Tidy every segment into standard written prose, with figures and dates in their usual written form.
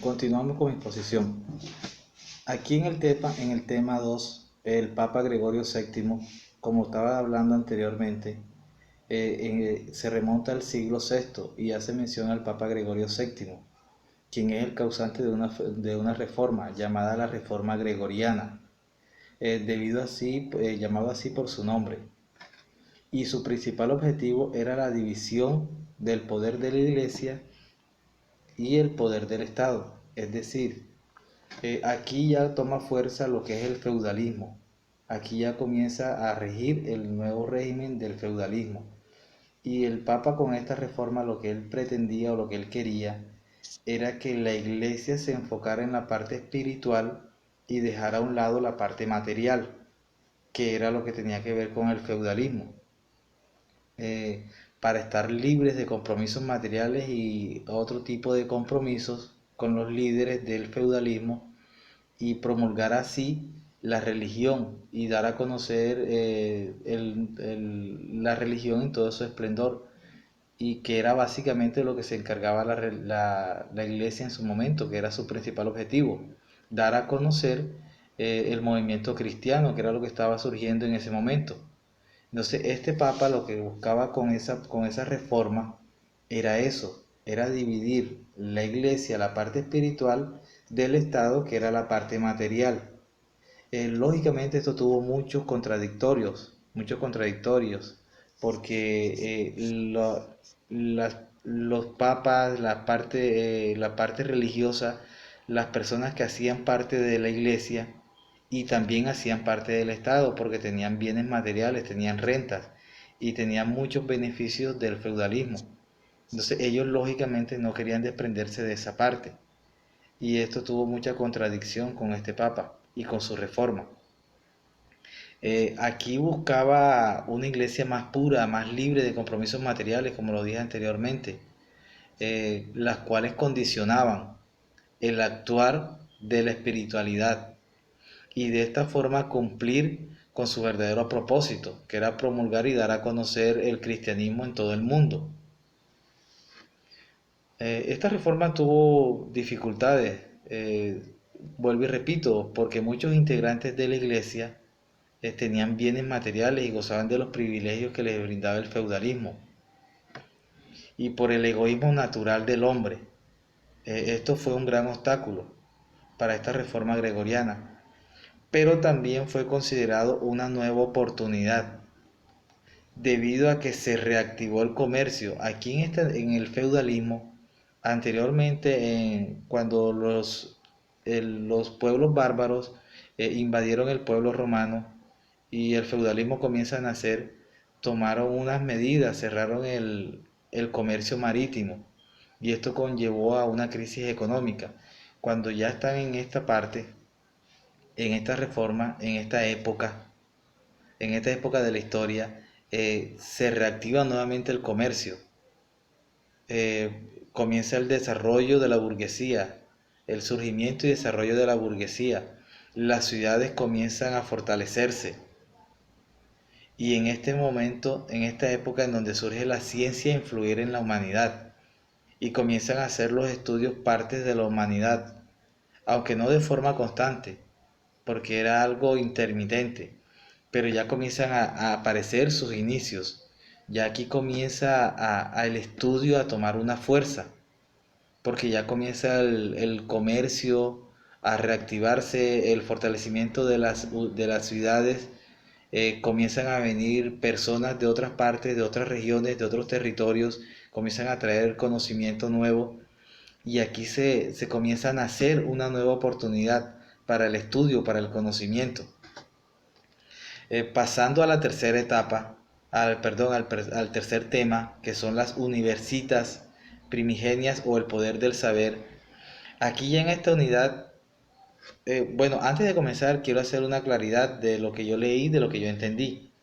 Continuamos con mi exposición. Aquí en el tema 2, el Papa Gregorio VII, como estaba hablando anteriormente, se remonta al siglo VI y hace mención al Papa Gregorio VII, quien es el causante de una reforma llamada la Reforma Gregoriana, llamado así por su nombre. Y su principal objetivo era la división del poder de la Iglesia y el poder del Estado, es decir, aquí ya toma fuerza lo que es el feudalismo. Aquí ya comienza a regir el nuevo régimen del feudalismo. Y el Papa con esta reforma lo que él pretendía o lo que él quería era que la iglesia se enfocara en la parte espiritual y dejara a un lado la parte material, que era lo que tenía que ver con el feudalismo, para estar libres de compromisos materiales y otro tipo de compromisos con los líderes del feudalismo y promulgar así la religión y dar a conocer la religión en todo su esplendor, y que era básicamente lo que se encargaba la iglesia en su momento, que era su principal objetivo, dar a conocer el movimiento cristiano, que era lo que estaba surgiendo en ese momento. Entonces, este papa lo que buscaba con esa reforma era eso, era dividir la iglesia, la parte espiritual, del Estado, que era la parte material. Lógicamente esto tuvo muchos contradictorios, porque los papas, la parte religiosa, las personas que hacían parte de la iglesia y también hacían parte del Estado, porque tenían bienes materiales, tenían rentas y tenían muchos beneficios del feudalismo. Entonces ellos lógicamente no querían desprenderse de esa parte. Y esto tuvo mucha contradicción con este papa y con su reforma. Aquí buscaba una iglesia más pura, más libre de compromisos materiales, como lo dije anteriormente, las cuales condicionaban el actuar de la espiritualidad y de esta forma cumplir con su verdadero propósito, que era promulgar y dar a conocer el cristianismo en todo el mundo. Esta reforma tuvo dificultades, vuelvo y repito, porque muchos integrantes de la iglesia tenían bienes materiales y gozaban de los privilegios que les brindaba el feudalismo, y por el egoísmo natural del hombre. Esto fue un gran obstáculo para esta reforma gregoriana, pero también fue considerado una nueva oportunidad debido a que se reactivó el comercio. Aquí en el feudalismo, anteriormente, cuando los pueblos bárbaros invadieron el pueblo romano y el feudalismo comienza a nacer, tomaron unas medidas, cerraron el comercio marítimo, y esto conllevó a una crisis económica. Cuando ya están en esta parte, en esta reforma, en esta época de la historia, se reactiva nuevamente el comercio, comienza el desarrollo de la burguesía, el surgimiento y desarrollo de la burguesía, las ciudades comienzan a fortalecerse, y en este momento, en esta época en donde surge la ciencia a influir en la humanidad, y comienzan a hacer los estudios partes de la humanidad, aunque no de forma constante, porque era algo intermitente, pero ya comienzan a aparecer sus inicios. Ya aquí comienza el estudio a tomar una fuerza, porque ya comienza el comercio a reactivarse, el fortalecimiento de las ciudades. Comienzan a venir personas de otras partes, de otras regiones, de otros territorios, comienzan a traer conocimiento nuevo, y aquí se comienza a nacer una nueva oportunidad para el estudio, para el conocimiento. Pasando a la tercera etapa, al tercer tema, que son las universitas primigenias o el poder del saber. Aquí ya en esta unidad, bueno, antes de comenzar quiero hacer una claridad de lo que yo leí, de lo que yo entendí.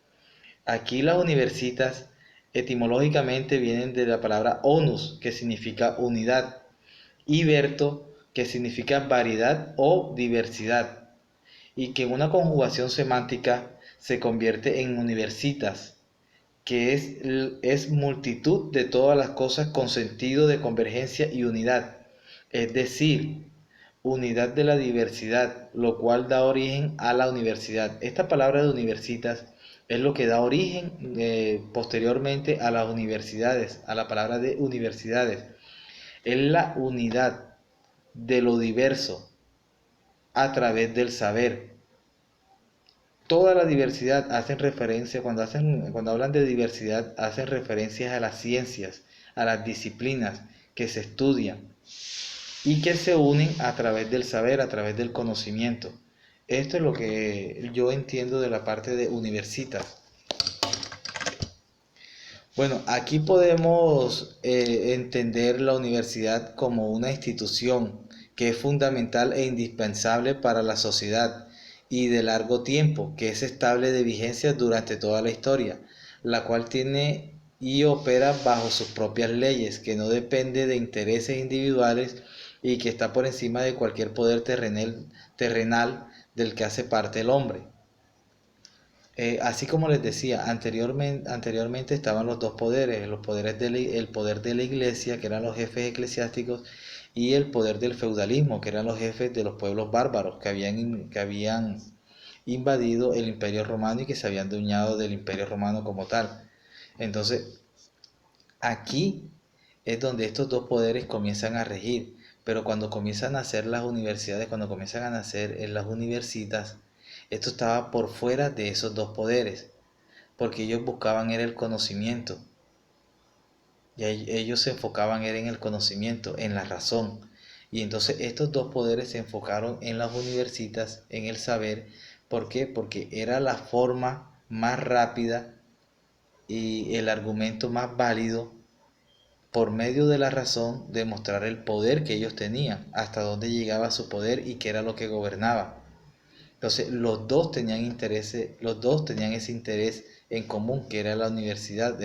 Aquí las universitas etimológicamente vienen de la palabra onus, que significa unidad, y berto, que significa variedad o diversidad, y que en una conjugación semántica se convierte en universitas, que es multitud de todas las cosas con sentido de convergencia y unidad. es decir, unidad de la diversidad, lo cual da origen a la universidad. Esta palabra de universitas es lo que da origen posteriormente a las universidades, a la palabra de universidades. Es la unidad de lo diverso a través del saber. Toda la diversidad hacen referencia, cuando hablan de diversidad, hacen referencias a las ciencias, a las disciplinas que se estudian y que se unen a través del saber, a través del conocimiento. Esto es lo que yo entiendo de la parte de universitas. Bueno, aquí podemos entender la universidad como una institución que es fundamental e indispensable para la sociedad y de largo tiempo, que es estable de vigencia durante toda la historia, la cual tiene y opera bajo sus propias leyes, que no depende de intereses individuales y que está por encima de cualquier poder terrenal del que hace parte el hombre. Así como les decía, anteriormente estaban los dos poderes, el poder de la iglesia, que eran los jefes eclesiásticos, y el poder del feudalismo, que eran los jefes de los pueblos bárbaros que habían invadido el imperio romano y que se habían adueñado del imperio romano como tal. Entonces, aquí es donde estos dos poderes comienzan a regir, pero cuando comienzan a nacer las universidades, cuando comienzan a nacer en las universitas, esto estaba por fuera de esos dos poderes, porque ellos buscaban era el conocimiento, y ellos se enfocaban era en el conocimiento, en la razón. Y entonces estos dos poderes se enfocaron en las universitas, en el saber. ¿Por qué? Porque era la forma más rápida y el argumento más válido por medio de la razón demostrar el poder que ellos tenían, hasta dónde llegaba su poder y qué era lo que gobernaba. Entonces los dos tenían ese interés en común, que era la universidad,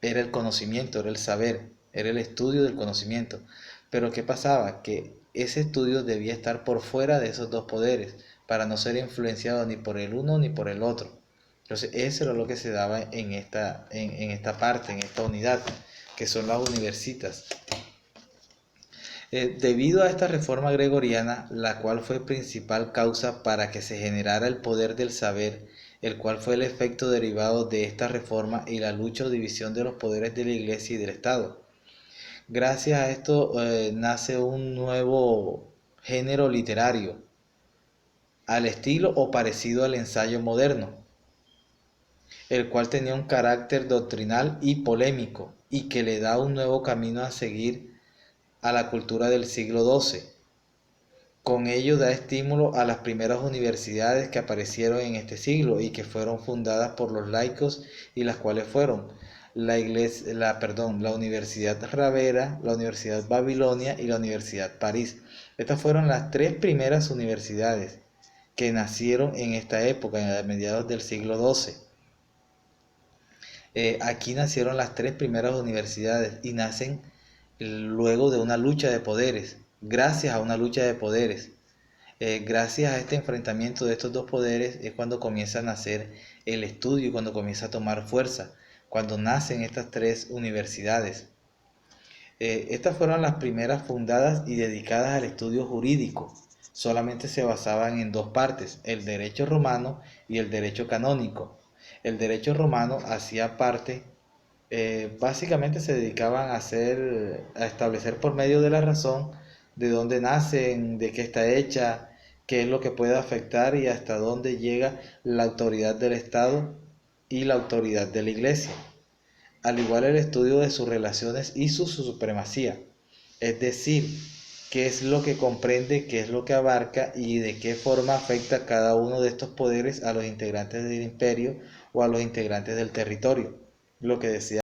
era el conocimiento, era el saber, era el estudio del conocimiento. Pero ¿qué pasaba? Que ese estudio debía estar por fuera de esos dos poderes, para no ser influenciado ni por el uno ni por el otro. Entonces, eso era lo que se daba en esta parte, en esta unidad, que son las universitas. Debido a esta reforma gregoriana, la cual fue principal causa para que se generara el poder del saber, el cual fue el efecto derivado de esta reforma y la lucha o división de los poderes de la Iglesia y del Estado. Gracias a esto nace un nuevo género literario, al estilo o parecido al ensayo moderno, el cual tenía un carácter doctrinal y polémico y que le da un nuevo camino a seguir a la cultura del siglo XII. Con ello da estímulo a las primeras universidades que aparecieron en este siglo y que fueron fundadas por los laicos, y las cuales fueron la Universidad Ravera, la Universidad Babilonia y la Universidad París. Estas fueron las tres primeras universidades que nacieron en esta época, a mediados del siglo XII. Aquí nacieron las tres primeras universidades y nacen luego de una lucha de poderes, gracias a una lucha de poderes. Gracias a este enfrentamiento de estos dos poderes es cuando comienza a nacer el estudio y cuando comienza a tomar fuerza, cuando nacen estas tres universidades. Estas fueron las primeras fundadas y dedicadas al estudio jurídico. Solamente se basaban en dos partes, el derecho romano y el derecho canónico. El derecho romano hacía parte, básicamente se dedicaban a establecer por medio de la razón de dónde nacen, de qué está hecha, qué es lo que puede afectar y hasta dónde llega la autoridad del Estado y la autoridad de la Iglesia, al igual el estudio de sus relaciones y su supremacía, es decir, qué es lo que comprende, qué es lo que abarca y de qué forma afecta cada uno de estos poderes a los integrantes del imperio o a los integrantes del territorio, lo que decía